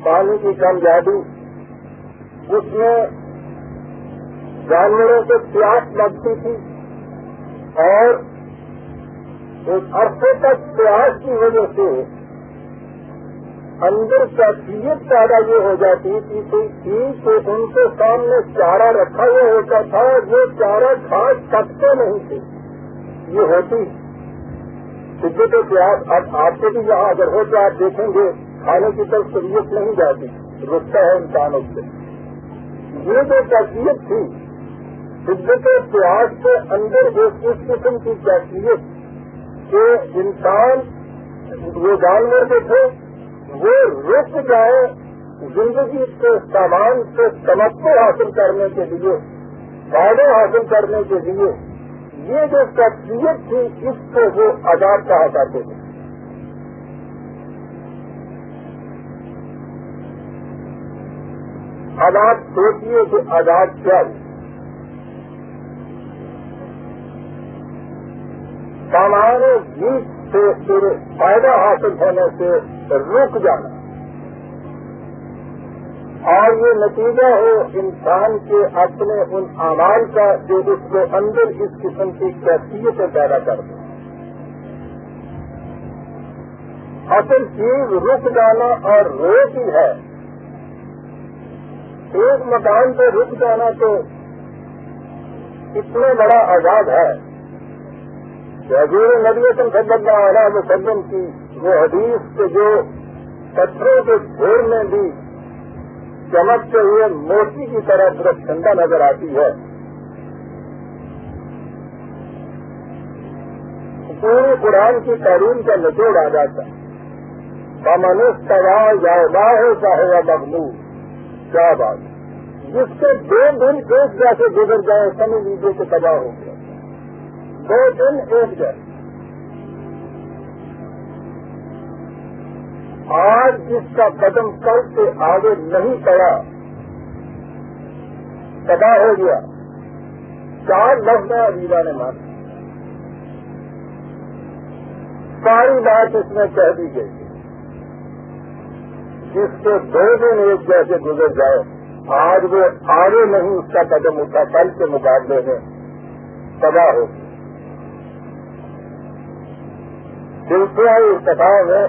پانی کی کامیابی، اس میں جانوروں کو پیاس لگتی تھی اور ایک عرصے تک پیاس کی وجہ سے اندر کیفیت پیدا یہ ہو جاتی تھی کہ ان کے سامنے چارہ رکھا ہوا ہوتا تھا، وہ چارہ کھا سکتے نہیں تھے. یہ ہوتی شدت و پیاس. اب آپ کو بھی یہاں اگر ہو تو آپ دیکھیں گے کھانے کی طرف طبیعت نہیں جاتی، رکتا ہے انسانوں سے. یہ جو کیفیت تھی شدت و پیاس کے اندر ایک اس قسم کی کیفیت کہ انسان وہ جانور جو تھے وہ رک جائے زندگی کے سامان سے تمتع حاصل کرنے کے لیے، فائدے حاصل کرنے کے لیے. یہ جو کیفیت تھی اس کو وہ عذاب کہا کرتے تھے. اب آپ سوچیے کہ عذاب کیا ہے. سامان جیت سے فائدہ حاصل ہونے سے رک جانا اور یہ نتیجہ ہو انسان کے اپنے ان اعمال کا جو اس کے اندر اس قسم کی کیفیتیں پیدا کر دیں. اصل چیز رک جانا اور روک ہی ہے. ایک مکان پہ رک جانا تو اتنا بڑا عذاب ہے. حضور نبی صلی اللہ علیہ وسلم کی وہ حدیث کے جو پتھروں کے ڈھیر میں بھی چمکتے ہوئے موتی کی طرح صرف ٹھنڈا نظر آتی ہے. پورے قرآن کی تعلیم کا نچوڑ آ جاتا ہے. منستوا یا باہر چاہے یا مغلوب. کیا بات، جس سے 2 دن ایک جیسے گزر جائے سمجھ لیجیے کہ تباہ ہو گیا. 2 دن ایک جیسے. آج جس کا قدم کل سے آگے نہیں پڑا تباہ ہو گیا. 4 لفظ عجیبہ نے مانا، ساری بات اس میں کہہ دی گئی. جس سے 2 دن ایک جیسے گزر جائے، آج وہ آگے نہیں اس کا قدم اٹھا، کل کے مقابلے میں تباہ ہو گئی. سلسلہ ارتقاء میں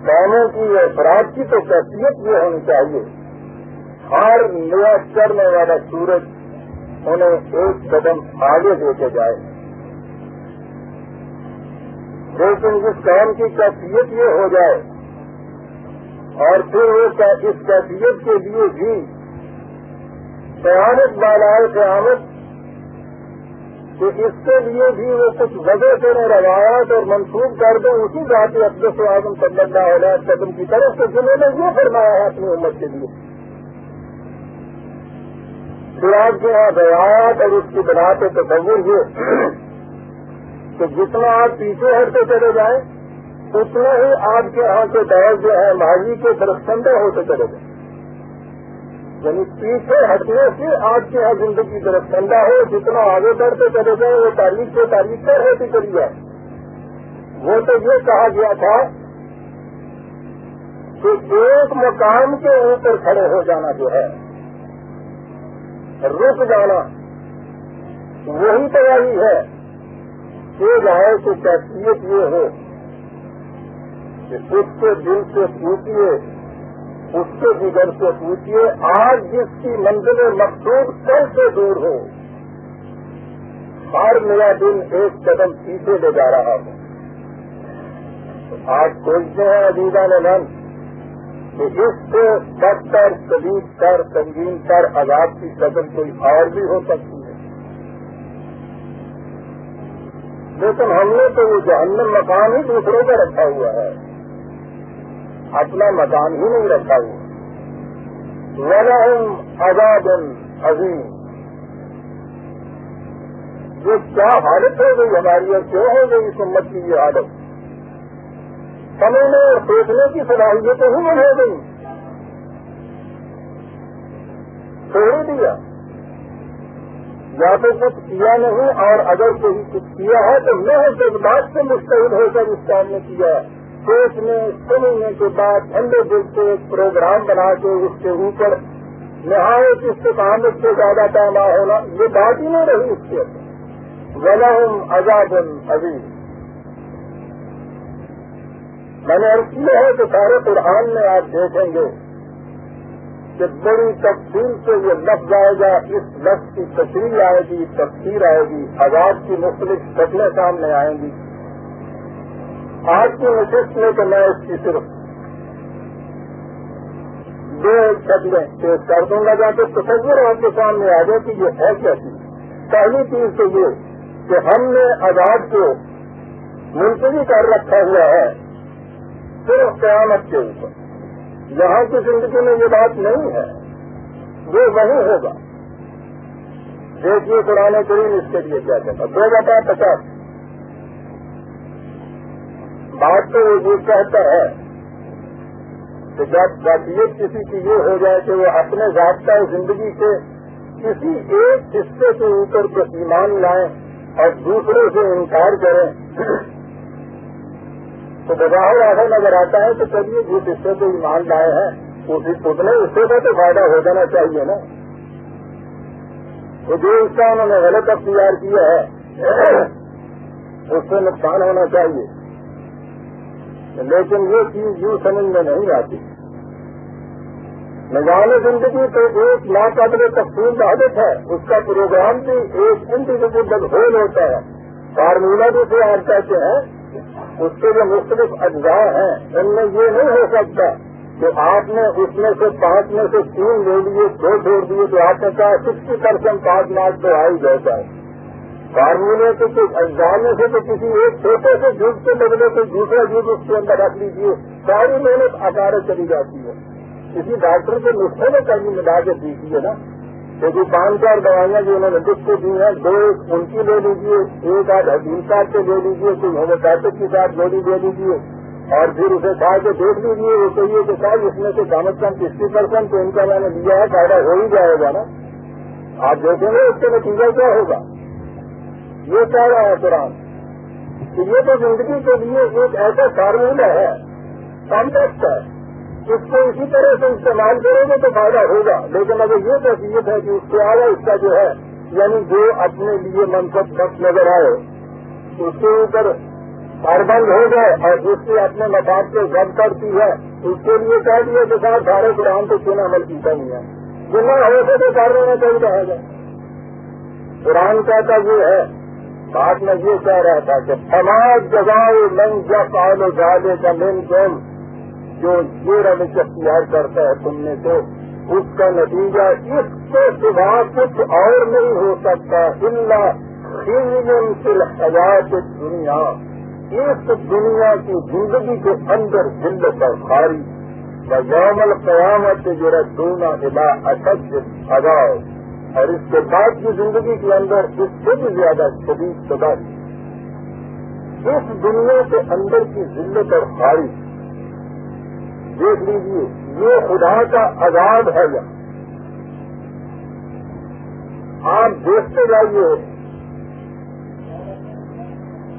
قوموں کی افراد کی تو کیفیت یہ ہونی چاہیے ہر نیا چڑھنے والا سورج انہیں ایک قدم آگے لے کے جائے. لیکن جس قوم کی کیفیت یہ ہو جائے اور پھر وہ اس کیفیت کے لیے بھی قیامت بالائے قیامت کہ اس کے لیے بھی وہ کچھ وجہ سے روایات اور منسوخ کر دیں اسی ذات اقدس اعظم صلی اللہ علیہ وسلم کی طرف سے جنہوں نے یہ فرمایا ہے اپنی امت کے لیے. پھر آپ کے یہاں روایات اور اس کی بنا پہ تصور یہ کہ جتنا آپ پیچھے ہٹتے چلے جائیں اتنا ہی آپ کے یہاں کے دور جو ہے ماضی کے درخشندہ ہوتے چلے جائیں. یعنی پیچھے ہٹنے سے آپ کے یہاں زندگی درخشندہ ہو، جتنا آگے بڑھتے چلے جائیں وہ تاریخ سے تاریخ پر ہوتی چلی جائے. وہ تو یہ کہا گیا تھا کہ ایک مقام کے اوپر کھڑے ہو جانا جو ہے، رک جانا، وہی تیاری ہے. یہ جائے کہ کیفیت یہ ہو کہ اس کے دل سے پوچھیے، اس کے جگر سے پوچھیے، آج جس کی منزل مقصود کل سے دور ہو، ہر نیا دن ایک قدم پیچھے لے جا رہا ہو. آج سوچتے ہیں عزیزان من کہ اس سے بدتر، شدید تر، سنگین تر عذاب کی قدم کوئی اور بھی ہو سکتی ہے. لیکن ہم نے تو وہ جہنم مکان ہی دوسروں کا رکھا ہوا ہے، اپنا مکان ہی نہیں رکھا ہوا. وَلَهُمْ عَذَابٌ عَظِيمٌ. یہ کیا حالت ہو گئی ہماری اور کیوں ہو گئی اس امت کی یہ حالت؟ سمجھنے اور سوچنے کی صلاحیتیں ہی نہیں ہو گئی. چھوڑ دیا، یا تو کچھ کیا نہیں، اور اگر کوئی کچھ کیا ہے تو محض اس بات سے مستعد ہو کر اس کام نے کیا سوچنے سننے کے بعد ٹھنڈے دل سے ایک پروگرام بنا کے اس کے اوپر نہایت استقامت سے زیادہ پیما ہونا، یہ بات ہی نہیں رہی اس کے اندر۔ وَلَهُمْ عَذَابٌ عَظِيمٌ۔ میں نے عرض کیا ہے کہ سارے قرآن میں آپ دیکھیں گے کہ بڑی تفصیل سے یہ لفظ آئے گا، اس لفظ کی تشریح آئے گی، تفسیر آئے گی، عذاب کی مختلف شکلیں سامنے آئیں گی۔ آج کی نشست میں تو میں اس کی صرف دو شکلیں پیش کر دوں گا جہاں تصور آپ کے سامنے آ جائے کہ یہ ہے کیا چیز۔ پہلی چیز تو یہ کہ ہم نے عذاب کو ملتوی کر رکھا ہوا ہے صرف قیامت کے اوپر، یہاں کی زندگی میں یہ بات نہیں ہے، وہ وہی ہوگا۔ دیکھیے قرآن کریم اس کے لیے کیا کہتا 2/50 بات تو وہ یہ کہتا ہے کہ جب وصیت کسی کی یہ ہو جائے کہ وہ اپنے ضابطہ زندگی کے کسی ایک حصے کے اوپر جو ایمان لائیں اور دوسرے سے انکار کریں تو بظاہر ایسا نظر آتا ہے کہ چلیے جس حصے سے ایمان لائے ہیں اتنے حصے کا تو فائدہ ہو جانا چاہیے نا، تو جو حصہ انہوں نے غلط اختیار کیا ہے اس سے نقصان ہونا چاہیے، لیکن یہ چیز یوں سمجھ میں نہیں آتی۔ نظام زندگی تو ایک ناقابل تفصیل عادت ہے، اس کا پروگرام بھی ایک انڈیویجل ہول ہوتا ہے، فارمولہ بھی سے آپ کہتے ہیں، اس کے جو مختلف اجزاء ہیں ان میں یہ نہیں ہو سکتا کہ آپ نے اس میں سے 5 میں سے 3 لے لیے 2 چھوڑ دیے تو آپ نے کہا 60% 5 مارک تو آ ہی جاتا ہے۔ فارمولے کے کچھ اجزاء میں سے تو کسی ایک چھوٹے سے جز کے بدلے تو دوسرا جز اس کے اندر رکھ لیجیے، ساری محنت آکارے چلی جاتی ہے۔ کسی ڈاکٹر کے نسخے میں کبھی ملا کے دیکھیے نا، کیونکہ 5-4 دوائیاں جو انہوں نے لکھ کے دی ہیں 2 ان کی لے لیجیے، 1 آدھ حکیم صاحب سے لے لیجیے، کوئی ہومیوپیتھک کے ساتھ گولی لے لیجیے اور پھر اسے کھا کے دیکھ لیجیے، وہ کہیے کہ صاحب اس میں سے کم از کم 60% تو ان کا میں نے لیا ہے، فائدہ ہو ہی جائے گا نا۔ آپ دیکھیں گے اس کا نتیجہ کیا ہوگا۔ یہ کہہ رہا ہے قرآن کہ یہ تو زندگی کے لیے ایک ایسا فارمولہ ہے، کمپلیکس ہے، اس کو اسی طرح سے استعمال کرو گے تو فائدہ ہوگا، لیکن اگر یہ حیثیت ہے کہ اس کے آگے اس کا جو ہے یعنی جو اپنے لیے منصب شخص نظر آئے اس کے اوپر پابند ہو جائے اور اس سے اپنے مفاد کو ضبط کرتی ہے، اس کے لیے کہہ دیا کہ صاحب سارے قرآن کو کیوں عمل کیتا نہیں ہے، جتنا ہو سکے کر لینا چاہیے ہے۔ قرآن کہتا یہ ہے، بات میں یہ کہہ رہا تھا کہ سماج جزائے من یفعل ذلک منکم، جو یہ روش اختیار کرتا ہے تم میں سے اس کا نتیجہ اس کے سوا کچھ اور نہیں ہو سکتا الا خزي في الحیات الدنیا، اس دنیا کی زندگی کے اندر ذلت اور خاری، ویوم القیامت یردون الی اشد العذاب، اور اس کے بعد کی زندگی کے اندر اس سے بھی زیادہ شدید سزا۔ اس دنیا کے اندر کی ذلت اور خاری دیکھ لیجیے، یہ خدا کا عذاب ہے۔ آپ دیکھتے جائیے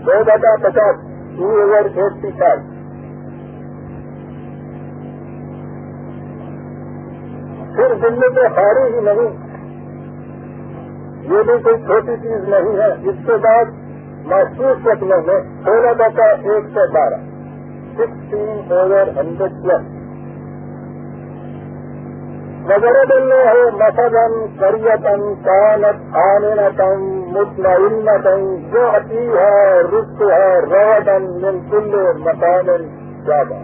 2/50 2/85 پھر ذلت خاری ہی نہیں، یہ بھی کوئی چھوٹی چیز نہیں ہے۔ اس کے بعد محسوس شکلوں میں 16/112 16/100+۔ وضرب الله مثلا قرية كانت آمنة مطمئنة يأتيها رزقها رغدا من كل مكان رغدا۔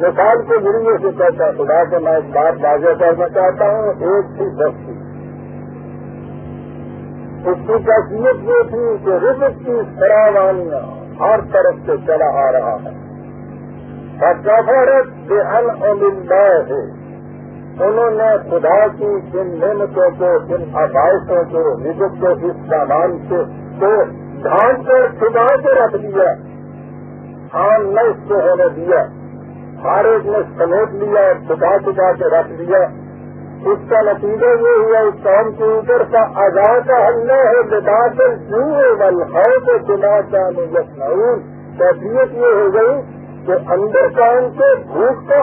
مثال کے ذریعے سے کہتا خدا سے میں ایک بات واضح کرنا چاہتا ہوں، ایک تھی بستی، اس کی کیفیت یہ تھی کہ رزق کی فراوانیاں ہر طرف سے چلا آ رہا ہے۔ فکفرت بانعم اللہ، انہوں نے خدا کی ان نعمتوں کو، ان عطائشوں کو، رزق کو، اس سامان سے تو ڈھانپ کر چھپا کے رکھ دیا، عام نہ اس کو ہونے دیا، ہر ایک نے سمیٹ لیا اور چھپا کے رکھ دیا۔ اس کا نتیجہ یہ ہوا اس قوم کے اوپر کا عذاب اللہ ہے لباس الجوع والخوف بما كانوا يصنعون۔ کیفیت یہ ہو گئی کہ اندر کا ان کے بھوک کا